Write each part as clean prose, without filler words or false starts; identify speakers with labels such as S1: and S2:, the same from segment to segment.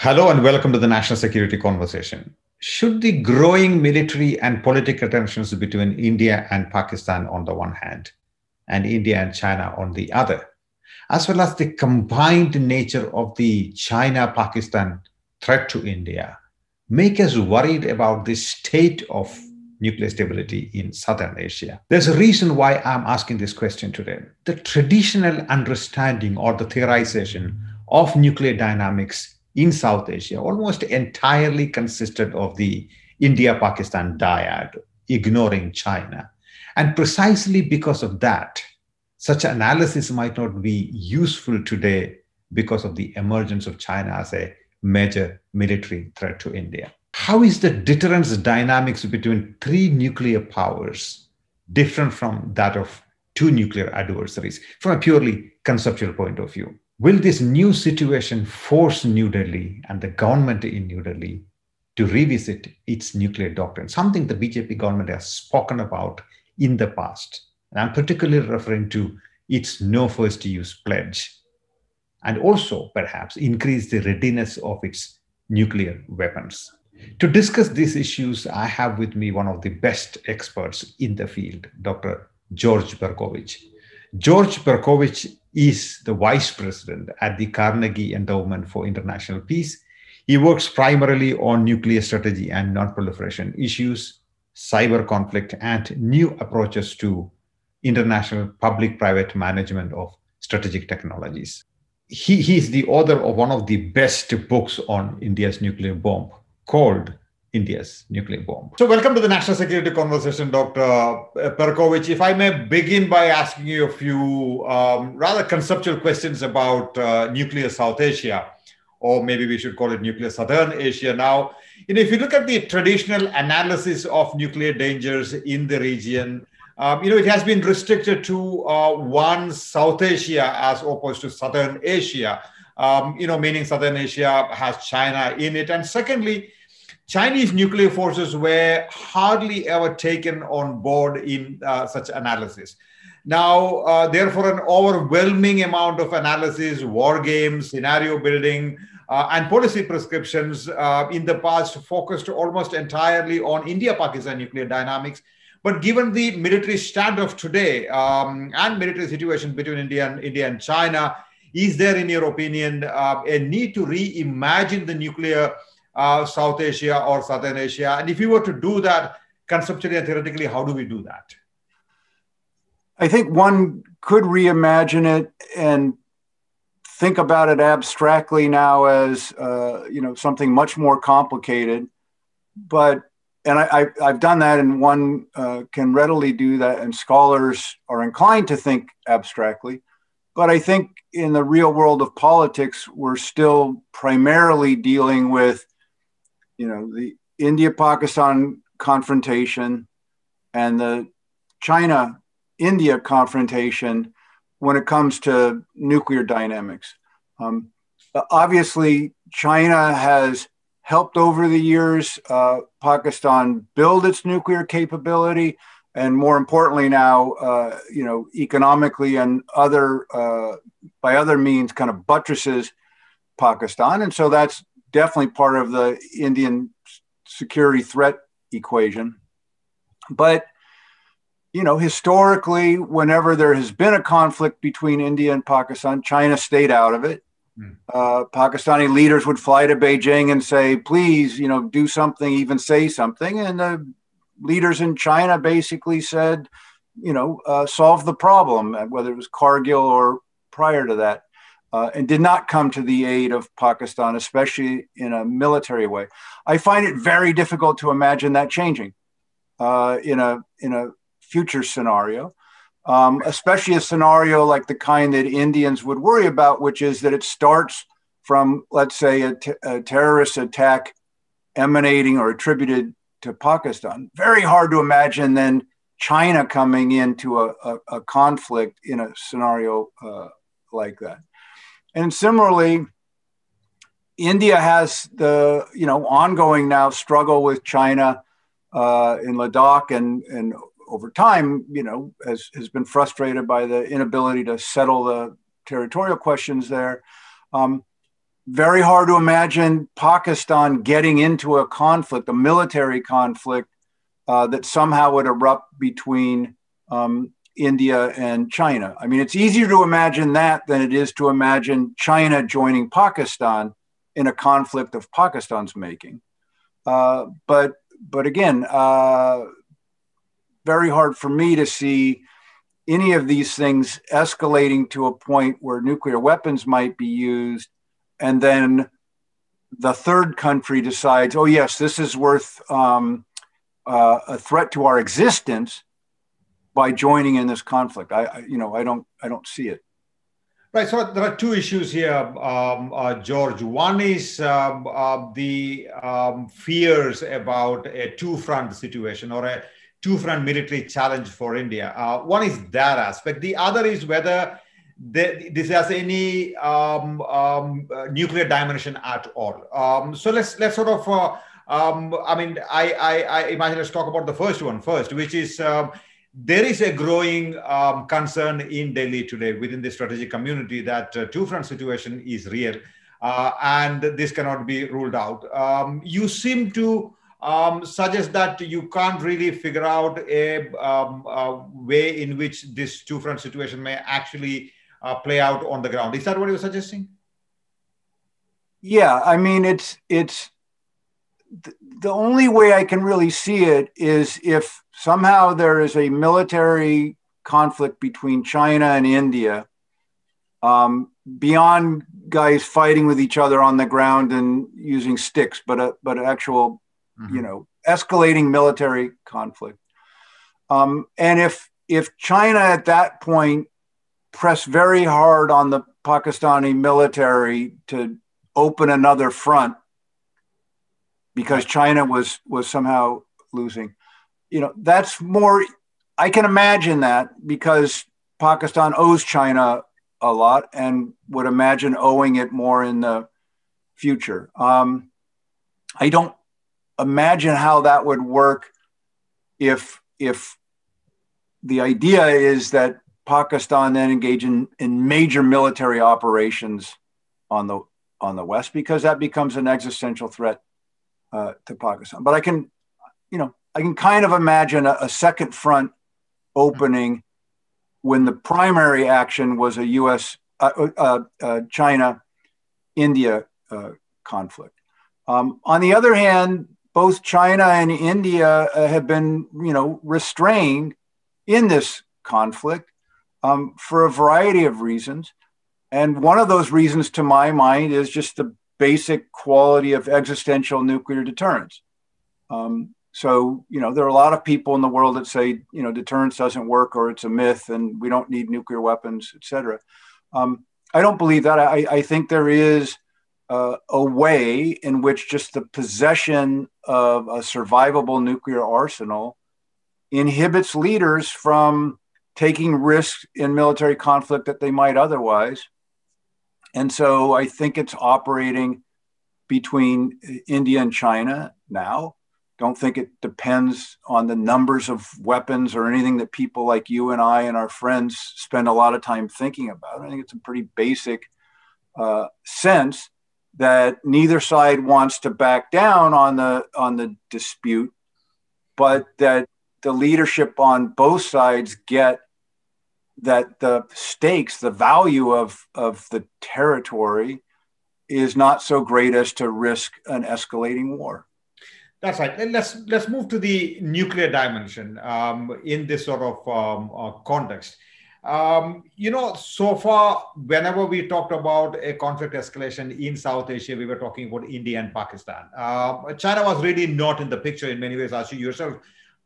S1: Hello and welcome to the National Security Conversation. Should the growing military and political tensions between India and Pakistan on the one hand, and India and China on the other, as well as the combined nature of the China-Pakistan threat to India, make us worried about the state of nuclear stability in Southern Asia? There's a reason why I'm asking this question today. The traditional understanding or the theorization of nuclear dynamics in South Asia almost entirely consisted of the India-Pakistan dyad, ignoring China. And precisely because of that, such analysis might not be useful today because of the emergence of China as a major military threat to India. How is the deterrence dynamics between three nuclear powers different from that of two nuclear adversaries from a purely conceptual point of view? Will this new situation force New Delhi and the government in New Delhi to revisit its nuclear doctrine, something the BJP government has spoken about in the past? And I'm particularly referring to its no first use pledge, and also perhaps increase the readiness of its nuclear weapons. To discuss these issues, I have with me one of the best experts in the field, Dr. George Perkovich. George Perkovich is the vice president at the Carnegie Endowment for International Peace. He works primarily on nuclear strategy and non-proliferation issues, cyber conflict, and new approaches to international public-private management of strategic technologies. He is the author of one of the best books on India's nuclear bomb, called India's Nuclear Bomb. So welcome to the National Security Conversation, Dr. Perkovich. If I may begin by asking you a few rather conceptual questions about nuclear South Asia, or maybe we should call it nuclear Southern Asia. Now, if you look at the traditional analysis of nuclear dangers in the region, it has been restricted to one, South Asia as opposed to Southern Asia, meaning Southern Asia has China in it. And secondly, Chinese nuclear forces were hardly ever taken on board in such analysis. Now, therefore, an overwhelming amount of analysis, war games, scenario building, and policy prescriptions in the past focused almost entirely on India-Pakistan nuclear dynamics. But given the military standoff today and military situation between India and China, is there, in your opinion, a need to reimagine the nuclear South Asia or Southern Asia? And if you were to do that conceptually and theoretically, how do we do that?
S2: I think one could reimagine it and think about it abstractly now as something much more complicated. And I've done that, and one can readily do that, and scholars are inclined to think abstractly. But I think in the real world of politics, we're still primarily dealing with the India-Pakistan confrontation and the China-India confrontation when it comes to nuclear dynamics. Obviously, China has helped over the years Pakistan build its nuclear capability, and more importantly now, economically and by other means kind of buttresses Pakistan. And so that's definitely part of the Indian security threat equation. But, historically, whenever there has been a conflict between India and Pakistan, China stayed out of it. Pakistani leaders would fly to Beijing and say, please, do something, even say something. And the leaders in China basically said, solve the problem, whether it was Kargil or prior to that. And did not come to the aid of Pakistan, especially in a military way. I find it very difficult to imagine that changing in a future scenario, especially a scenario like the kind that Indians would worry about, which is that it starts from, let's say, a terrorist attack emanating or attributed to Pakistan. Very hard to imagine then China coming into a conflict in a scenario like that. And similarly, India has the ongoing now struggle with China in Ladakh, and over time, has been frustrated by the inability to settle the territorial questions there. very hard to imagine Pakistan getting into a conflict, a military conflict that somehow would erupt between India and China. I mean, it's easier to imagine that than it is to imagine China joining Pakistan in a conflict of Pakistan's making. But again, very hard for me to see any of these things escalating to a point where nuclear weapons might be used, and then the third country decides, oh yes, this is worth a threat to our existence by joining in this conflict. I don't see it.
S1: Right. So there are two issues here, George. One is the fears about a two-front situation or a two-front military challenge for India. One is that aspect. The other is whether this has any nuclear dimension at all. So let's sort of, I imagine let's talk about the first one first, which is there is a growing concern in Delhi today within the strategic community that two-front situation is real and this cannot be ruled out. You seem to suggest that you can't really figure out a way in which this two-front situation may actually play out on the ground. Is that what you're suggesting?
S2: Yeah, I mean, it's the only way I can really see it is if somehow there is a military conflict between China and India, beyond guys fighting with each other on the ground and using sticks, but actual, escalating military conflict. And if China at that point pressed very hard on the Pakistani military to open another front because China was somehow losing, that's more, I can imagine that because Pakistan owes China a lot and would imagine owing it more in the future. I don't imagine how that would work if the idea is that Pakistan then engage in major military operations on the West, because that becomes an existential threat to Pakistan. But I can kind of imagine a second front opening when the primary action was a U.S. China-India conflict. On the other hand, both China and India have been, restrained in this conflict for a variety of reasons. And one of those reasons, to my mind, is just the basic quality of existential nuclear deterrence. So, there are a lot of people in the world that say, deterrence doesn't work or it's a myth and we don't need nuclear weapons, et cetera. I don't believe that. I think there is a way in which just the possession of a survivable nuclear arsenal inhibits leaders from taking risks in military conflict that they might otherwise. And so I think it's operating between India and China now. Don't think it depends on the numbers of weapons or anything that people like you and I and our friends spend a lot of time thinking about. I think it's a pretty basic sense that neither side wants to back down on the dispute, but that the leadership on both sides get that the stakes, the value of the territory is not so great as to risk an escalating war.
S1: That's right. And let's move to the nuclear dimension in this sort of context. So far, whenever we talked about a conflict escalation in South Asia, we were talking about India and Pakistan. China was really not in the picture in many ways, as you yourself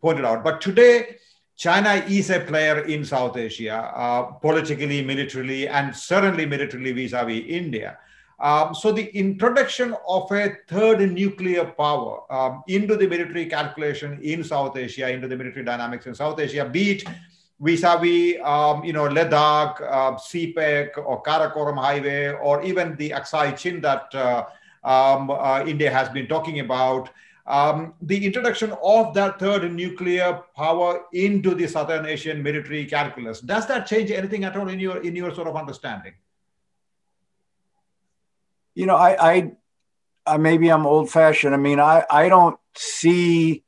S1: pointed out. But today, China is a player in South Asia, politically, militarily, and certainly militarily vis-a-vis India. So the introduction of a third nuclear power into the military calculation in South Asia, into the military dynamics in South Asia, be it vis-a-vis, Ladakh, CPEC, or Karakoram Highway, or even the Aksai Chin that India has been talking about, the introduction of that third nuclear power into the Southern Asian military calculus, does that change anything at all in your sort of understanding?
S2: Maybe I'm old fashioned. I mean, I don't see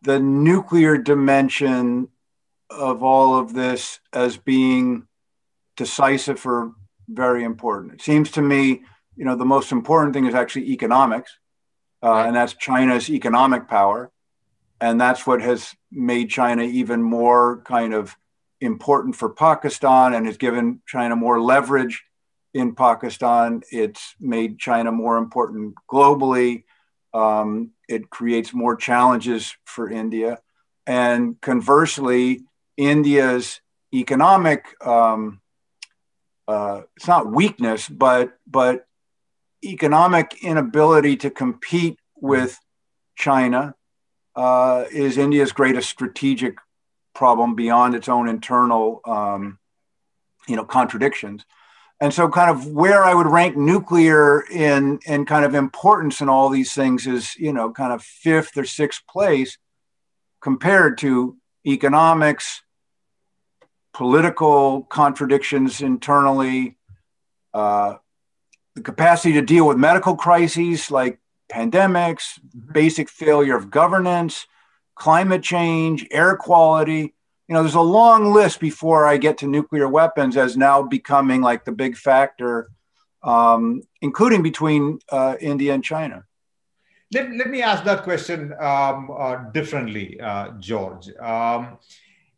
S2: the nuclear dimension of all of this as being decisive or very important. It seems to me, the most important thing is actually economics, and that's China's economic power. And that's what has made China even more kind of important for Pakistan and has given China more leverage in Pakistan. It's made China more important globally. It creates more challenges for India. And conversely, India's economic, it's not weakness, but economic inability to compete with China is India's greatest strategic problem beyond its own internal, contradictions. And so kind of where I would rank nuclear in kind of importance in all these things is, kind of fifth or sixth place compared to economics, political contradictions internally, the capacity to deal with medical crises like pandemics, basic failure of governance, climate change, air quality. There's a long list before I get to nuclear weapons as now becoming like the big factor, including between India and China.
S1: Let me ask that question differently, George.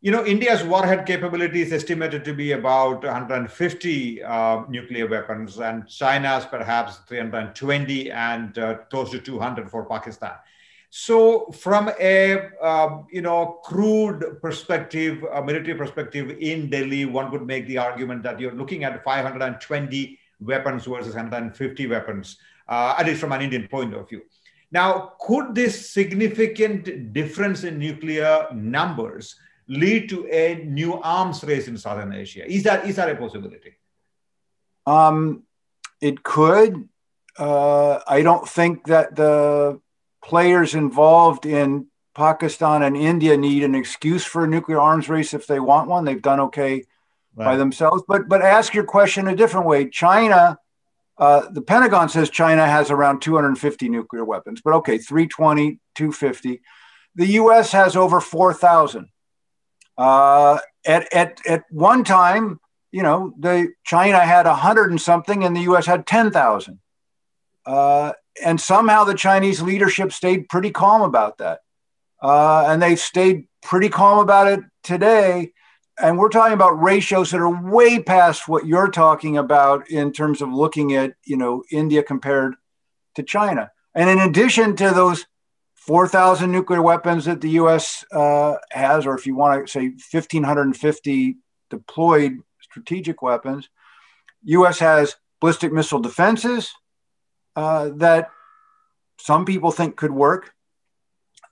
S1: India's warhead capability is estimated to be about 150 nuclear weapons, and China's perhaps 320 and close to 200 for Pakistan. So from a crude perspective, a military perspective in Delhi, one would make the argument that you're looking at 520 weapons versus 150 weapons, at least from an Indian point of view. Now, could this significant difference in nuclear numbers lead to a new arms race in Southern Asia? Is that a possibility?
S2: It could. I don't think that the players involved in Pakistan and India need an excuse for a nuclear arms race if they want one. They've done okay by themselves. But ask your question a different way. China, the Pentagon says China has around 250 nuclear weapons, but okay, 320, 250. The US has over 4,000. At one time, China had 100 and something and the US had 10,000. And somehow the Chinese leadership stayed pretty calm about that. And they've stayed pretty calm about it today. And we're talking about ratios that are way past what you're talking about in terms of looking at, India compared to China. And in addition to those 4,000 nuclear weapons that the U.S. has, or if you want to say 1,550 deployed strategic weapons, U.S. has ballistic missile defenses that some people think could work.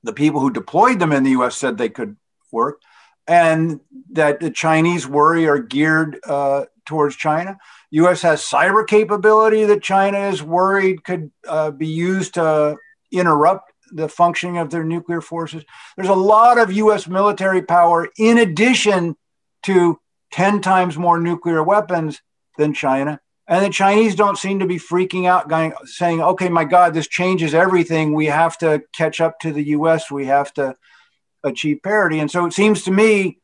S2: The people who deployed them in the U.S. said they could work, and that the Chinese worry are geared towards China. U.S. has cyber capability that China is worried could be used to interrupt the functioning of their nuclear forces. There's a lot of U.S. military power in addition to 10 times more nuclear weapons than China. And the Chinese don't seem to be freaking out, saying, okay, my God, this changes everything. We have to catch up to the U.S. We have to achieve parity. And so it seems to me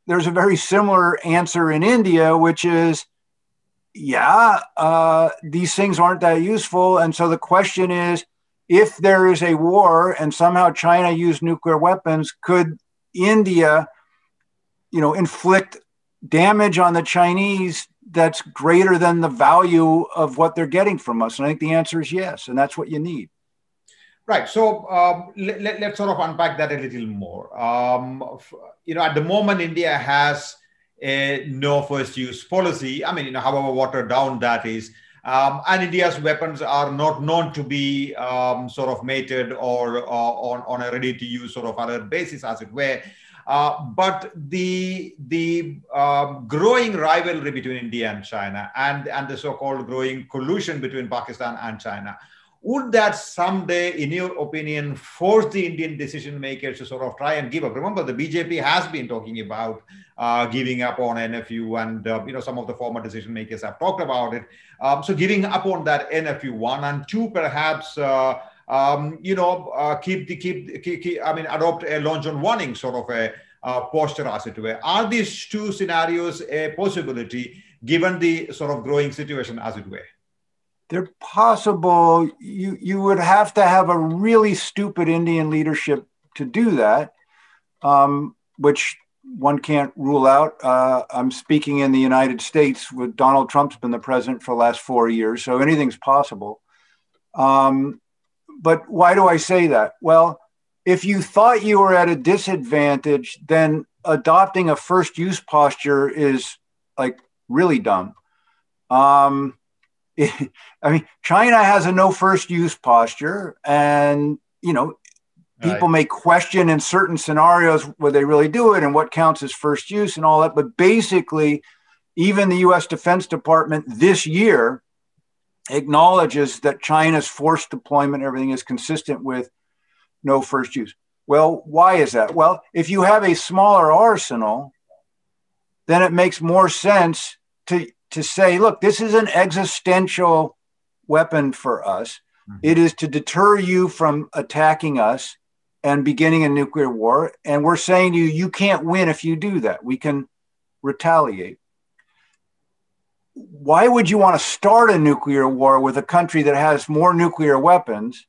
S2: there's a very similar answer in India, which is, these things aren't that useful. And so the question is, if there is a war and somehow China used nuclear weapons, could India, inflict damage on the Chinese that's greater than the value of what they're getting from us? And I think the answer is yes, and that's what you need.
S1: Right. So let's sort of unpack that a little more. At the moment, India has a no first use policy. I mean, however watered down that is. And India's weapons are not known to be sort of mated or on a ready-to-use sort of alert basis, as it were. But the growing rivalry between India and China and the so-called growing collusion between Pakistan and China, would that someday, in your opinion, force the Indian decision makers to sort of try and give up? Remember, the BJP has been talking about giving up on NFU, and some of the former decision makers have talked about it. So giving up on that NFU, one, and two, perhaps adopt a launch on warning sort of a posture, as it were. Are these two scenarios a possibility given the sort of growing situation, as it were?
S2: They're possible. You would have to have a really stupid Indian leadership to do that, which one can't rule out. I'm speaking in the United States with Donald Trump's been the president for the last 4 years, so anything's possible. But why do I say that? Well, if you thought you were at a disadvantage, then adopting a first use posture is like really dumb. China has a no first use posture, and people may question in certain scenarios where they really do it and what counts as first use and all that. But basically, even the U.S. Defense Department this year acknowledges that China's forced deployment, everything is consistent with no first use. Well, why is that? Well, if you have a smaller arsenal, then it makes more sense to say, look, this is an existential weapon for us. Mm-hmm. It is to deter you from attacking us and beginning a nuclear war. And we're saying to you, you can't win if you do that. We can retaliate. Why would you want to start a nuclear war with a country that has more nuclear weapons?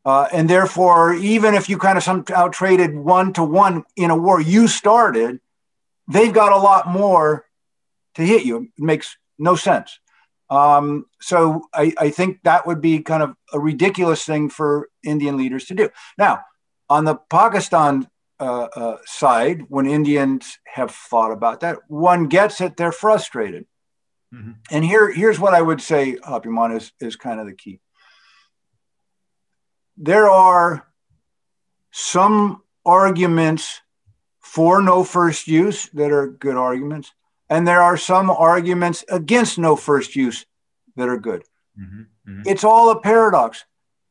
S2: And therefore, even if you kind of somehow traded 1-to-1 in a war you started, they've got a lot more to hit you. It makes no sense. So I think that would be kind of a ridiculous thing for Indian leaders to do. Now, on the Pakistan side, when Indians have thought about that, one gets it, they're frustrated. Mm-hmm. And here's what I would say, Happymon, is kind of the key. There are some arguments for no first use that are good arguments. And there are some arguments against no first use that are good. Mm-hmm, mm-hmm. It's all a paradox.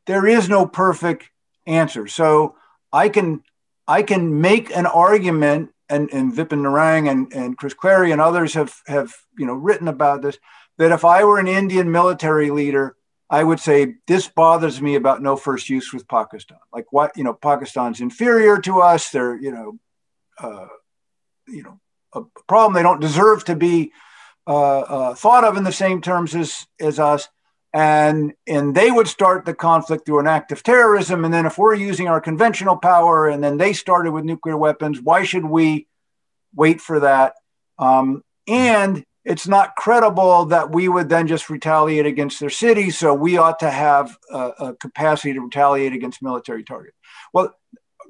S2: There is no perfect answer. So I can make an argument, and Vipin Narang and Chris Clary and others have written about this, that if I were an Indian military leader, I would say, this bothers me about no first use with Pakistan. Like, what, Pakistan's inferior to us. They're, a problem they don't deserve to be thought of in the same terms as us. And they would start the conflict through an act of terrorism. And then if we're using our conventional power and then they started with nuclear weapons, why should we wait for that? And it's not credible that we would then just retaliate against their city. So we ought to have a capacity to retaliate against military targets. Well,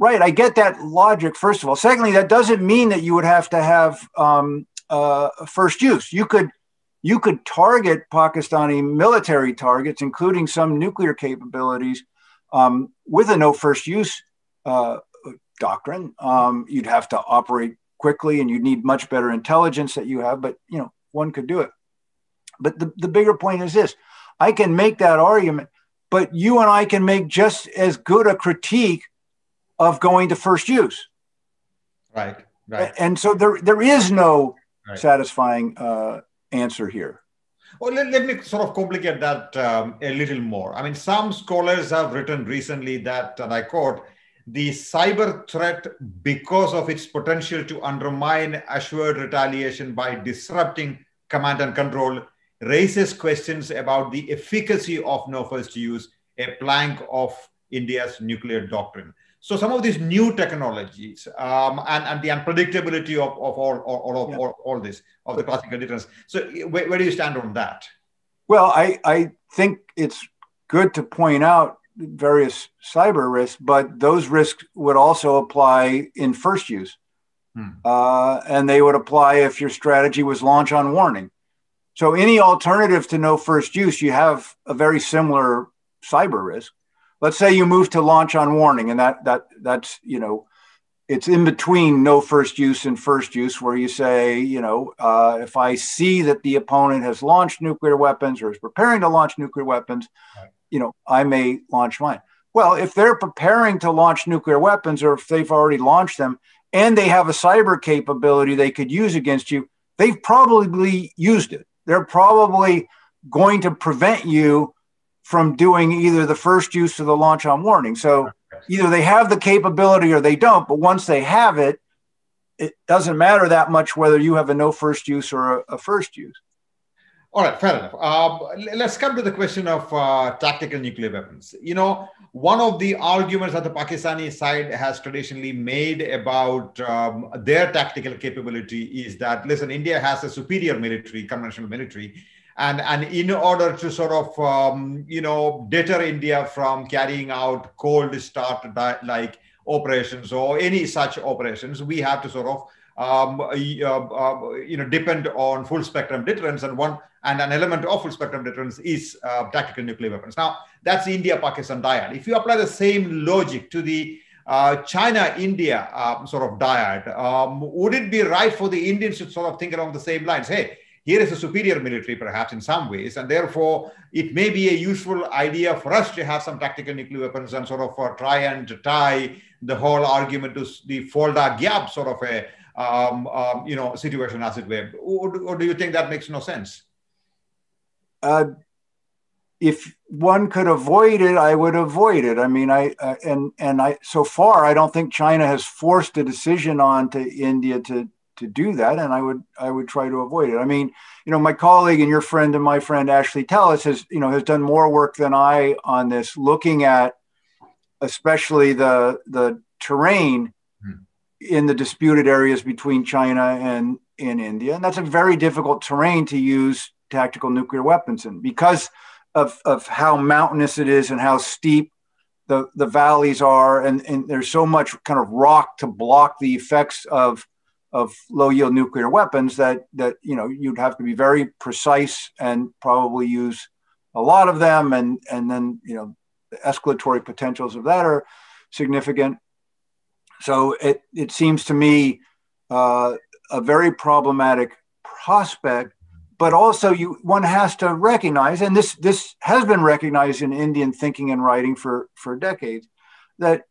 S2: right, I get that logic, first of all. Secondly, that doesn't mean that you would have to have first use. You could target Pakistani military targets, including some nuclear capabilities, with a no first use doctrine. You'd have to operate quickly, and you'd need much better intelligence that you have, but one could do it. But the bigger point is this: I can make that argument, but you and I can make just as good a critique of going to first use. Right. And so there is no satisfying answer here.
S1: Well, let me sort of complicate that a little more. I mean, some scholars have written recently that, and I quote, the cyber threat, because of its potential to undermine assured retaliation by disrupting command and control, raises questions about the efficacy of no first use, a plank of India's nuclear doctrine. So some of these new technologies and the unpredictability of all this, of the classical deterrence. So where do you stand on that?
S2: Well, I think it's good to point out various cyber risks, but those risks would also apply in first use. And they would apply if your strategy was launch on warning. So any alternative to no first use, you have a very similar cyber risk. Let's say you move to launch on warning, and that's it's in between no first use and first use, where you say, if I see that the opponent has launched nuclear weapons or is preparing to launch nuclear weapons, I may launch mine. Well, if they're preparing to launch nuclear weapons, or if they've already launched them and they have a cyber capability they could use against you, they've probably used it. They're probably going to prevent you from doing either the first use or the launch on warning. So either they have the capability or they don't, but once they have it, it doesn't matter that much whether you have a no first use or a first use.
S1: All right, fair enough. Let's come to the question of tactical nuclear weapons. One of the arguments that the Pakistani side has traditionally made about their tactical capability is that, listen, India has a superior military, conventional military, and in order to sort of, deter India from carrying out cold start like operations or any such operations, we have to sort of depend on full spectrum deterrence, and an element of full spectrum deterrence is tactical nuclear weapons. Now, that's India-Pakistan dyad. If you apply the same logic to the China-India sort of dyad, would it be right for the Indians to sort of think along the same lines? Hey, here is a superior military, perhaps in some ways, and therefore it may be a useful idea for us to have some tactical nuclear weapons and sort of try and tie the whole argument to the Folda Gap sort of a situation, as it were. Or do you think that makes no sense?
S2: If one could avoid it, I would avoid it. I mean, so far, I don't think China has forced a decision on to India to do that, and I would try to avoid it. I mean, my colleague and your friend and my friend Ashley Tellis has done more work than I on this, looking at especially the terrain in the disputed areas between China and India, and that's a very difficult terrain to use tactical nuclear weapons in because of how mountainous it is and how steep the valleys are, and there's so much kind of rock to block the effects of low yield nuclear weapons that you'd have to be very precise and probably use a lot of them, and then the escalatory potentials of that are significant. So it seems to me a very problematic prospect. But also, one has to recognize, and this has been recognized in Indian thinking and writing for decades, that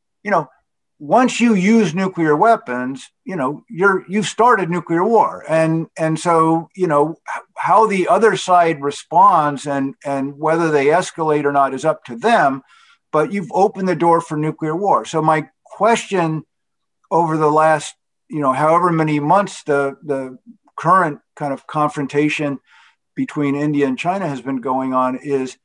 S2: once you use nuclear weapons, you've started nuclear war, and so how the other side responds and whether they escalate or not is up to them. But you've opened the door for nuclear war. So my question over the last however many months the current kind of confrontation between India and China has been going on is,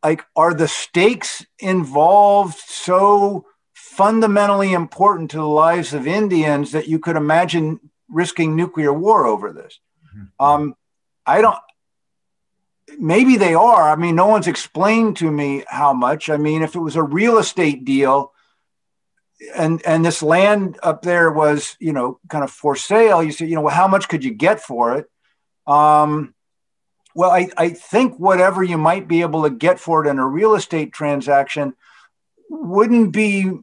S2: like, are the stakes involved so fundamentally important to the lives of Indians that you could imagine risking nuclear war over this? I don't, maybe they are. I mean, no one's explained to me how much. I mean, if it was a real estate deal, and this land up there was, kind of for sale, you say, well, how much could you get for it? Well, I think whatever you might be able to get for it in a real estate transaction wouldn't be,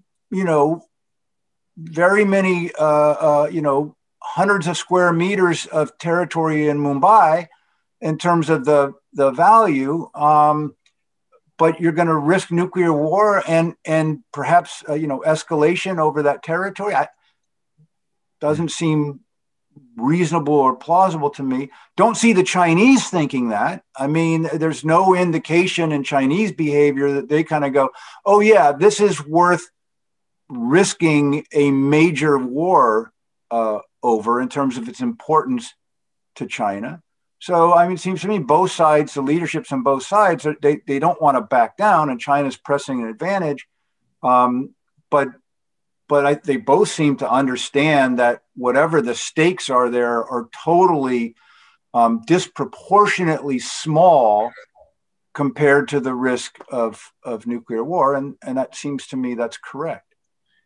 S2: very many, hundreds of square meters of territory in Mumbai in terms of the value. But you're going to risk nuclear war and perhaps escalation over that territory. Doesn't seem reasonable or plausible to me. Don't see the Chinese thinking that. I mean, there's no indication in Chinese behavior that they kind of go, oh yeah, this is worth risking a major war over in terms of its importance to China. So, I mean, it seems to me both sides, the leaderships on both sides, they don't want to back down, and China's pressing an advantage. But they both seem to understand that whatever the stakes are there are totally disproportionately small compared to the risk of nuclear war. And that seems to me that's correct.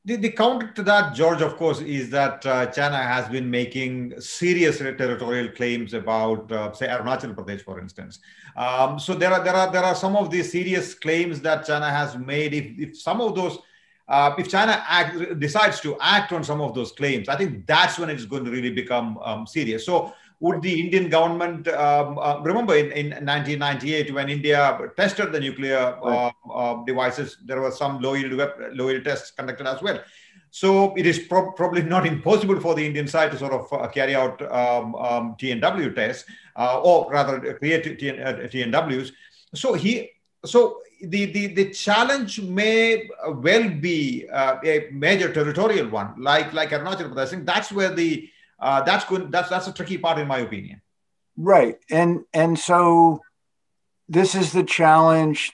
S1: The counter to that, George, of course, is that China has been making serious territorial claims about, say, Arunachal Pradesh, for instance. So there are some of these serious claims that China has made. If some of those, if China decides to act on some of those claims, I think that's when it's going to really become serious. So would the Indian government, remember in 1998 when India tested the nuclear devices, there were some low-yield tests conducted as well. So it is probably not impossible for the Indian side to sort of carry out TNW tests, or rather create TNWs. So the challenge may well be a major territorial one, like Arunachal Pradesh. I think that's where that's a tricky part, in my opinion.
S2: Right, and so this is the challenge,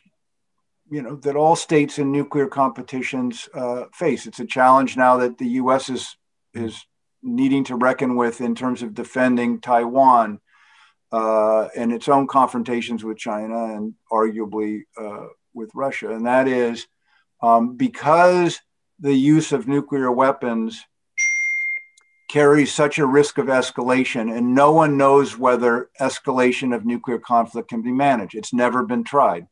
S2: that all states in nuclear competitions face. It's a challenge now that the U.S. is needing to reckon with in terms of defending Taiwan and its own confrontations with China and arguably with Russia. And that is because the use of nuclear weapons carries such a risk of escalation, and no one knows whether escalation of nuclear conflict can be managed. It's never been tried.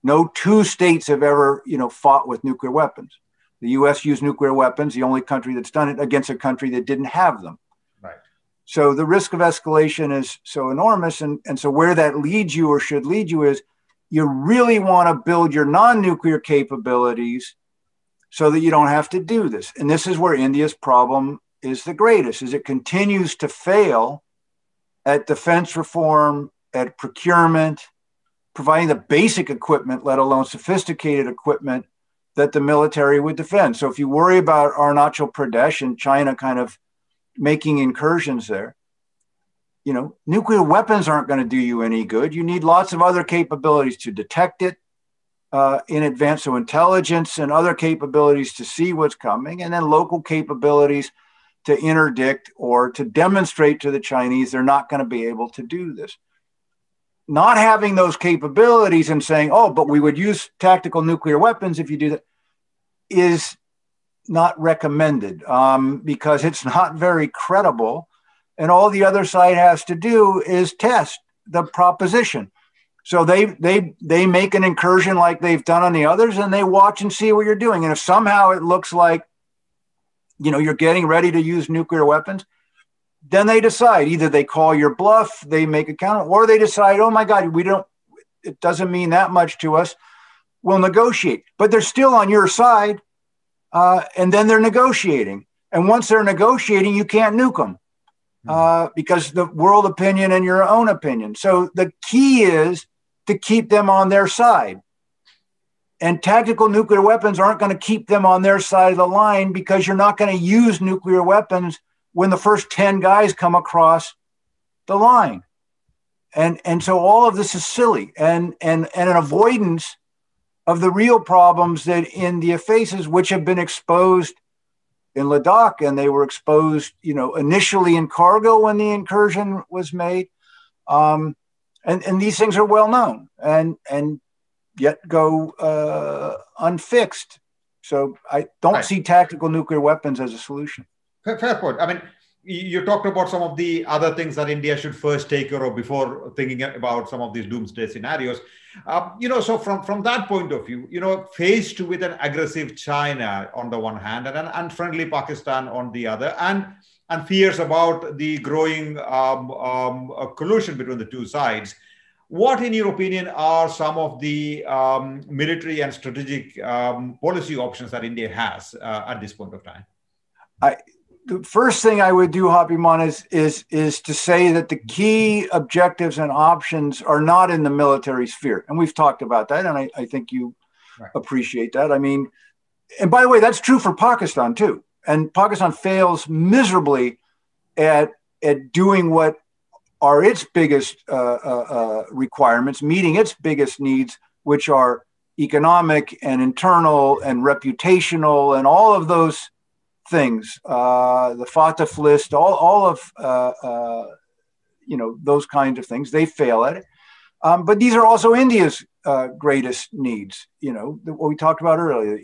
S2: No two states have ever, fought with nuclear weapons. The U.S. used nuclear weapons, the only country that's done it, against a country that didn't have them.
S1: Right.
S2: So the risk of escalation is so enormous. And so where that leads you, or should lead you, is you really want to build your non-nuclear capabilities so that you don't have to do this. And this is where India's problem is the greatest, is it continues to fail at defense reform, at procurement, providing the basic equipment, let alone sophisticated equipment that the military would defend. So if you worry about Arunachal Pradesh and China kind of making incursions there, nuclear weapons aren't going to do you any good. You need lots of other capabilities to detect it in advance. So intelligence and other capabilities to see what's coming, and then local capabilities to interdict or to demonstrate to the Chinese they're not going to be able to do this. Not having those capabilities and saying, oh, but we would use tactical nuclear weapons if you do that, is not recommended because it's not very credible. And all the other side has to do is test the proposition. So they make an incursion like they've done on the others, and they watch and see what you're doing. And if somehow it looks like, you're getting ready to use nuclear weapons, then they decide, either they call your bluff, they make a counter, or they decide, oh my God, it doesn't mean that much to us. We'll negotiate, but they're still on your side. And then they're negotiating. And once they're negotiating, you can't nuke them because the world opinion and your own opinion. So the key is to keep them on their side. And tactical nuclear weapons aren't going to keep them on their side of the line, because you're not going to use nuclear weapons when the first 10 guys come across the line. And so all of this is silly and an avoidance of the real problems that India faces, which have been exposed in Ladakh, and they were exposed, initially in Kargil when the incursion was made. And these things are well known and yet go unfixed. So I don't see tactical nuclear weapons as a solution.
S1: Fair point. I mean, you talked about some of the other things that India should first take care of before thinking about some of these doomsday scenarios. So from that point of view, faced with an aggressive China on the one hand and an unfriendly Pakistan on the other, and fears about the growing collusion between the two sides, what, in your opinion, are some of the military and strategic policy options that India has at this point of time?
S2: The first thing I would do, Happymon, is to say that the key objectives and options are not in the military sphere. And we've talked about that, and I think you appreciate that. I mean, and by the way, that's true for Pakistan too. And Pakistan fails miserably at doing what are its biggest requirements, meeting its biggest needs, which are economic and internal and reputational and all of those things, the FATF list, all of those kinds of things. They fail at it. But these are also India's greatest needs. What we talked about earlier: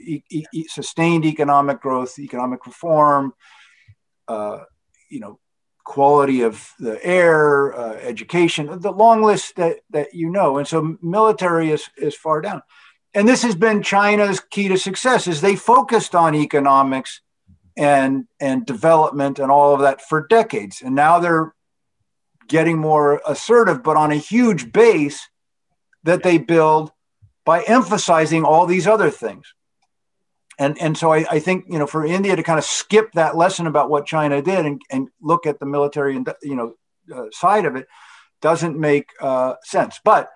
S2: sustained economic growth, economic reform, quality of the air, education, the long list that And so military is far down. And this has been China's key to success, is they focused on economics and development and all of that for decades. And now they're getting more assertive, but on a huge base that they build by emphasizing all these other things. And so I think, for India to kind of skip that lesson about what China did and look at the military, side of it doesn't make sense. But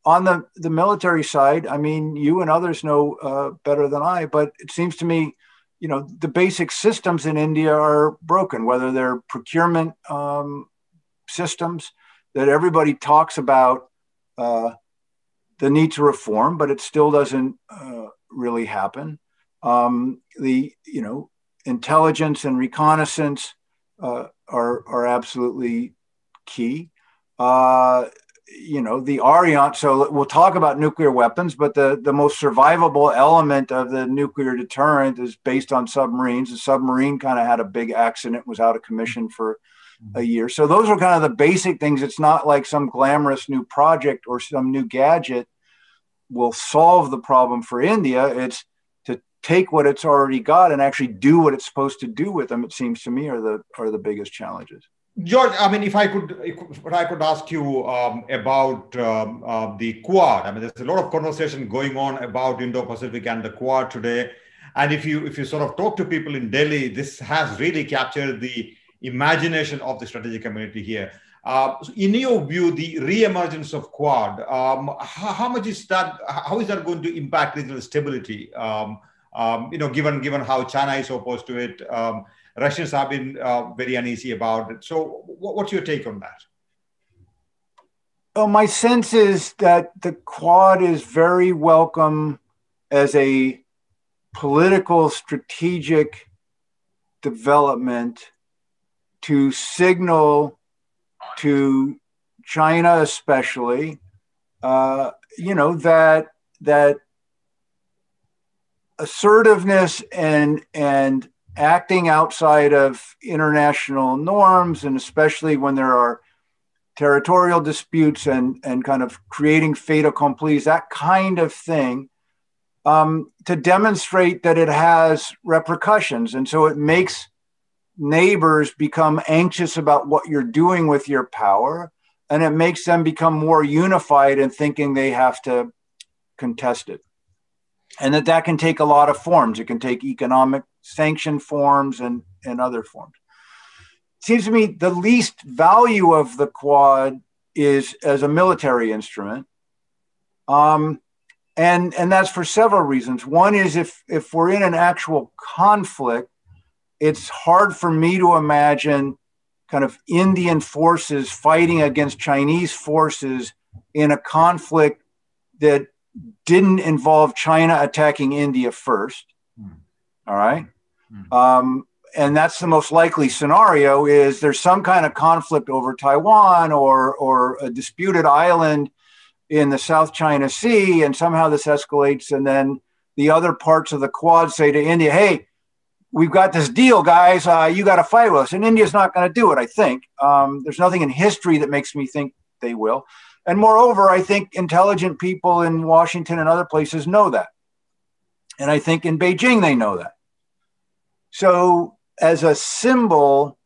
S2: on the military side, I mean, you and others know better than I, but it seems to me, the basic systems in India are broken, whether they're procurement systems that everybody talks about the need to reform, but it still doesn't really happen. The intelligence and reconnaissance are absolutely key. The Ariane. So we'll talk about nuclear weapons, but the most survivable element of the nuclear deterrent is based on submarines. The submarine kind of had a big accident, was out of commission for a year. So those are kind of the basic things. It's not like some glamorous new project or some new gadget will solve the problem for India. It's to take what it's already got and actually do what it's supposed to do with them, it seems to me, are the biggest challenges.
S1: George, I mean, if I could ask you about the Quad. I mean, there's a lot of conversation going on about Indo-Pacific and the Quad today. And if you sort of talk to people in Delhi, this has really captured the imagination of the strategic community here. So in your view, the re-emergence of Quad, how is that going to impact regional stability? Given how China is opposed to it, Russians have been very uneasy about it. So what's your take on that?
S2: Well, my sense is that the Quad is very welcome as a political strategic development to signal to China especially, that assertiveness and acting outside of international norms, and especially when there are territorial disputes and kind of creating fait accompli, that kind of thing, to demonstrate that it has repercussions. And so it makes neighbors become anxious about what you're doing with your power, and it makes them become more unified in thinking they have to contest it. And that can take a lot of forms. It can take economic sanction forms and other forms. It seems to me the least value of the Quad is as a military instrument. And that's for several reasons. One is if we're in an actual conflict, it's hard for me to imagine kind of Indian forces fighting against Chinese forces in a conflict that didn't involve China attacking India first. All right. And that's the most likely scenario, is there's some kind of conflict over Taiwan or a disputed island in the South China Sea, and somehow this escalates, and then the other parts of the Quad say to India, hey, we've got this deal, guys, you got to fight with us. And India's not going to do it, I think. There's nothing in history that makes me think they will. And moreover, I think intelligent people in Washington and other places know that. And I think in Beijing, they know that. So as a symbol,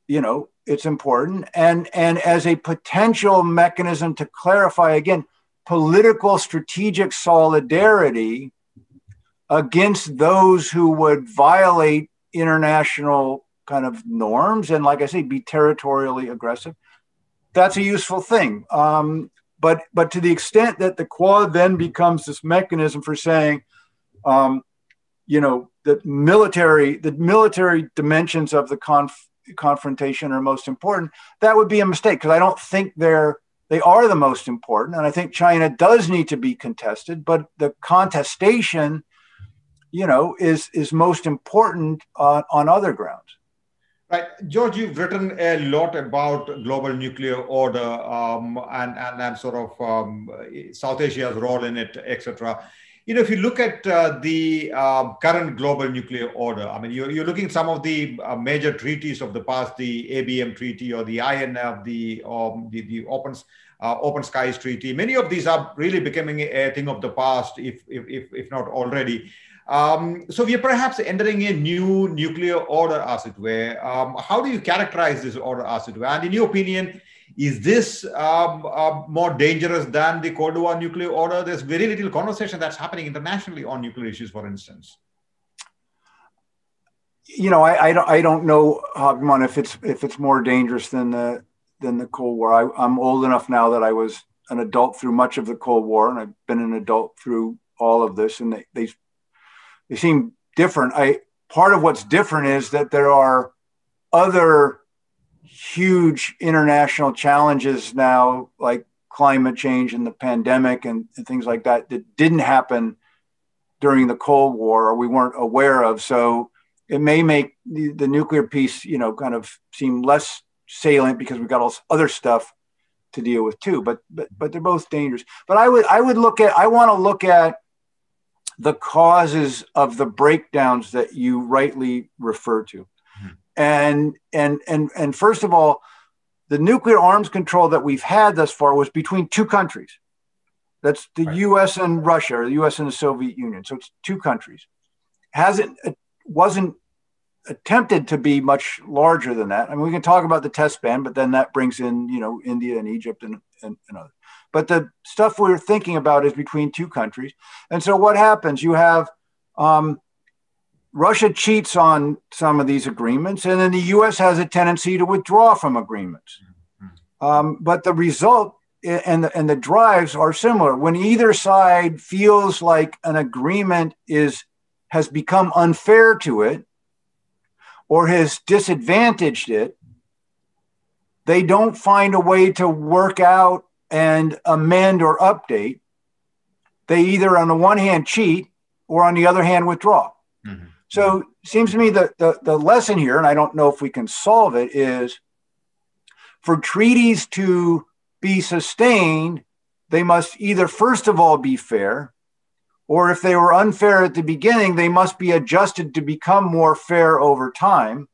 S2: it's important. And as a potential mechanism to clarify, again, political strategic solidarity against those who would violate international kind of norms and, like I say, be territorially aggressive, that's a useful thing. But to the extent that the Quad then becomes this mechanism for saying, the military dimensions of the confrontation are most important, that would be a mistake, because I don't think they are the most important. And I think China does need to be contested, but the contestation, is most important on other grounds.
S1: Right. George, you've written a lot about global nuclear order and sort of South Asia's role in it, etc. If you look at the current global nuclear order, I mean, you're looking at some of the major treaties of the past, the ABM Treaty or the INF, the Open Skies Treaty. Many of these are really becoming a thing of the past, if not already. So we are perhaps entering a new nuclear order, as it were. How do you characterize this order, as it were? And in your opinion, Is this more dangerous than the Cold War nuclear order? There's very little conversation that's happening internationally on nuclear issues, for instance.
S2: I don't know, Happymon, if it's more dangerous than the Cold War. I'm old enough now that I was an adult through much of the Cold War, and I've been an adult through all of this, and they seem different. Part of what's different is that there are other huge international challenges now, like climate change and the pandemic and things like that didn't happen during the Cold War, or we weren't aware of. So it may make the nuclear piece, kind of seem less salient because we've got all this other stuff to deal with too. But they're both dangerous. But I want to look at the causes of the breakdowns that you rightly refer to. And first of all, the nuclear arms control that we've had thus far was between two countries. That's the U.S. and Russia, or the U.S. and the Soviet Union. So it's two countries. Wasn't attempted to be much larger than that. I mean, we can talk about the test ban, but then that brings in, India and Egypt and others. But the stuff we're thinking about is between two countries. And so what happens? You have Russia cheats on some of these agreements, and then the U.S. has a tendency to withdraw from agreements. But the result and the drives are similar. When either side feels like an agreement has become unfair to it or has disadvantaged it, they don't find a way to work out and amend or update. They either, on the one hand, cheat, or on the other hand, withdraw. So it seems to me that the lesson here, and I don't know if we can solve it, is for treaties to be sustained, they must either, first of all, be fair, or if they were unfair at the beginning, they must be adjusted to become more fair over time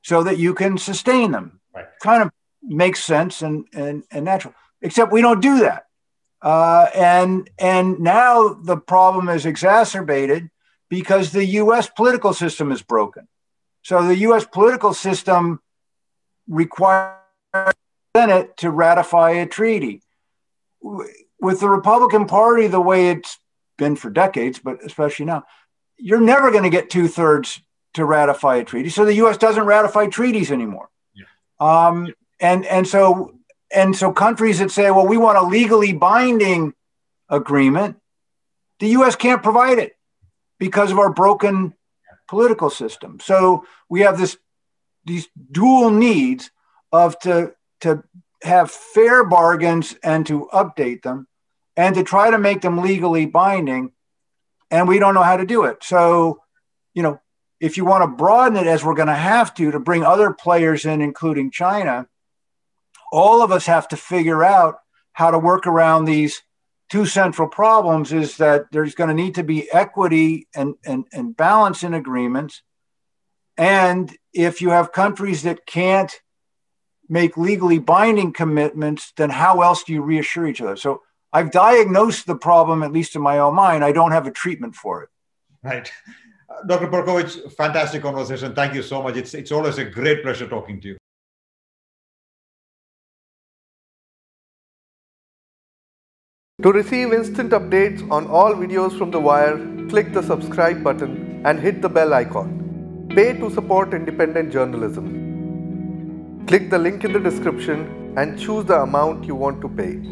S2: so that you can sustain them.
S1: Right.
S2: Kind of makes sense and natural, except we don't do that. And now the problem is exacerbated because the U.S. political system is broken. So the U.S. political system requires the Senate to ratify a treaty. With the Republican Party, the way it's been for decades, but especially now, you're never going to get 2/3 to ratify a treaty. So the U.S. doesn't ratify treaties anymore. Yeah. And so countries that say, well, we want a legally binding agreement, the U.S. can't provide it because of our broken political system. So we have these dual needs of to have fair bargains and to update them and to try to make them legally binding. And we don't know how to do it. So, if you want to broaden it, as we're going to have to bring other players in, including China, all of us have to figure out how to work around these two central problems. Is that there's going to need to be equity and balance in agreements. And if you have countries that can't make legally binding commitments, then how else do you reassure each other? So I've diagnosed the problem, at least in my own mind. I don't have a treatment for it.
S1: Right. Dr. Perkovich, fantastic conversation. Thank you so much. It's always a great pleasure talking to you.
S3: To receive instant updates on all videos from The Wire, click the subscribe button and hit the bell icon. Pay to support independent journalism. Click the link in the description and choose the amount you want to pay.